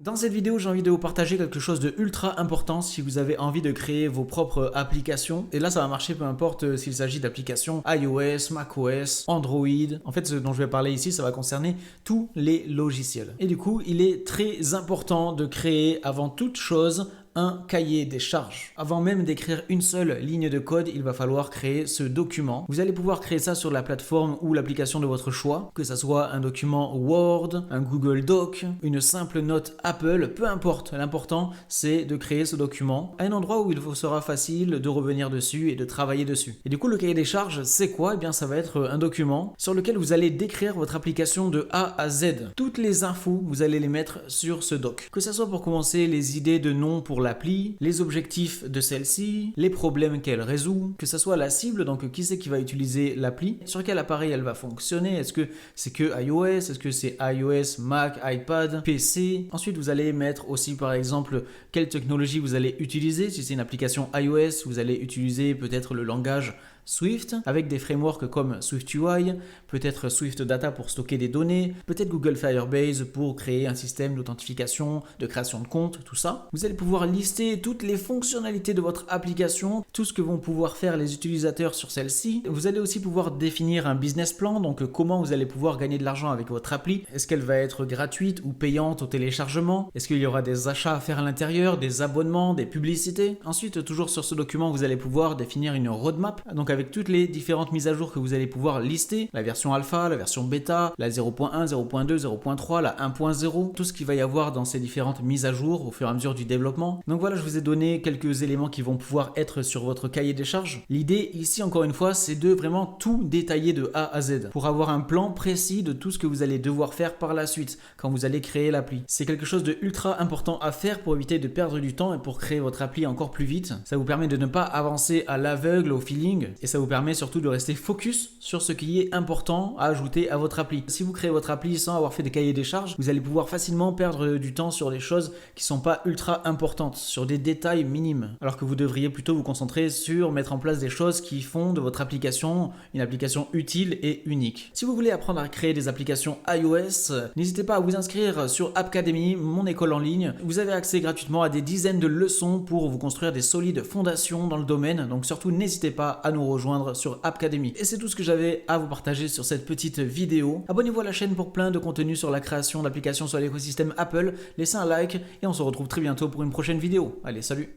Dans cette vidéo, j'ai envie de vous partager quelque chose de ultra important si vous avez envie de créer vos propres applications. Et là, ça va marcher peu importe s'il s'agit d'applications iOS, macOS, Android. En fait, ce dont je vais parler ici, ça va concerner tous les logiciels. Et du coup, il est très important de créer avant toute chose un cahier des charges. Avant même d'écrire une seule ligne de code, il va falloir créer ce document. Vous allez pouvoir créer ça sur la plateforme ou l'application de votre choix, que ça soit un document Word, un Google Doc, une simple note Apple, peu importe. L'important, c'est de créer ce document à un endroit où il vous sera facile de revenir dessus et de travailler dessus. Et du coup, le cahier des charges, c'est quoi? Eh bien, ça va être un document sur lequel vous allez décrire votre application de A à Z. Toutes les infos, vous allez les mettre sur ce doc. Que ça soit pour commencer les idées de nom pour l'appli, les objectifs de celle-ci, les problèmes qu'elle résout, que ce soit la cible, donc qui c'est qui va utiliser l'appli, sur quel appareil elle va fonctionner, est-ce que c'est que iOS, est-ce que c'est iOS, Mac, iPad, PC. Ensuite, vous allez mettre aussi par exemple quelle technologie vous allez utiliser. Si c'est une application iOS, vous allez utiliser peut-être le langage Swift avec des frameworks comme SwiftUI, peut-être Swift Data pour stocker des données, peut-être Google Firebase pour créer un système d'authentification, de création de compte, tout ça. Vous allez pouvoir lister toutes les fonctionnalités de votre application, tout ce que vont pouvoir faire les utilisateurs sur celle-ci. Vous allez aussi pouvoir définir un business plan, donc comment vous allez pouvoir gagner de l'argent avec votre appli. Est-ce qu'elle va être gratuite ou payante au téléchargement? Est-ce qu'il y aura des achats à faire à l'intérieur, des abonnements, des publicités? Ensuite, toujours sur ce document, vous allez pouvoir définir une roadmap, donc avec toutes les différentes mises à jour que vous allez pouvoir lister, la version alpha, la version bêta, la 0.1, 0.2, 0.3, la 1.0, tout ce qu'il va y avoir dans ces différentes mises à jour au fur et à mesure du développement. Donc voilà, je vous ai donné quelques éléments qui vont pouvoir être sur votre cahier des charges. L'idée ici, encore une fois, c'est de vraiment tout détailler de A à Z pour avoir un plan précis de tout ce que vous allez devoir faire par la suite quand vous allez créer l'appli. C'est quelque chose de ultra important à faire pour éviter de perdre du temps et pour créer votre appli encore plus vite. Ça vous permet de ne pas avancer à l'aveugle, au feeling, et ça vous permet surtout de rester focus sur ce qui est important à ajouter à votre appli. Si vous créez votre appli sans avoir fait des cahiers des charges, vous allez pouvoir facilement perdre du temps sur des choses qui sont pas ultra importantes, sur des détails minimes, alors que vous devriez plutôt vous concentrer sur mettre en place des choses qui font de votre application une application utile et unique. Si vous voulez apprendre à créer des applications iOS, n'hésitez pas à vous inscrire sur Appcademy, mon école en ligne. Vous avez accès gratuitement à des dizaines de leçons pour vous construire des solides fondations dans le domaine, donc surtout n'hésitez pas à nous rejoindre sur Appcademy. Et c'est tout ce que j'avais à vous partager sur cette petite vidéo. Abonnez-vous à la chaîne pour plein de contenu sur la création d'applications sur l'écosystème Apple. Laissez un like et on se retrouve très bientôt pour une prochaine vidéo. Allez, salut!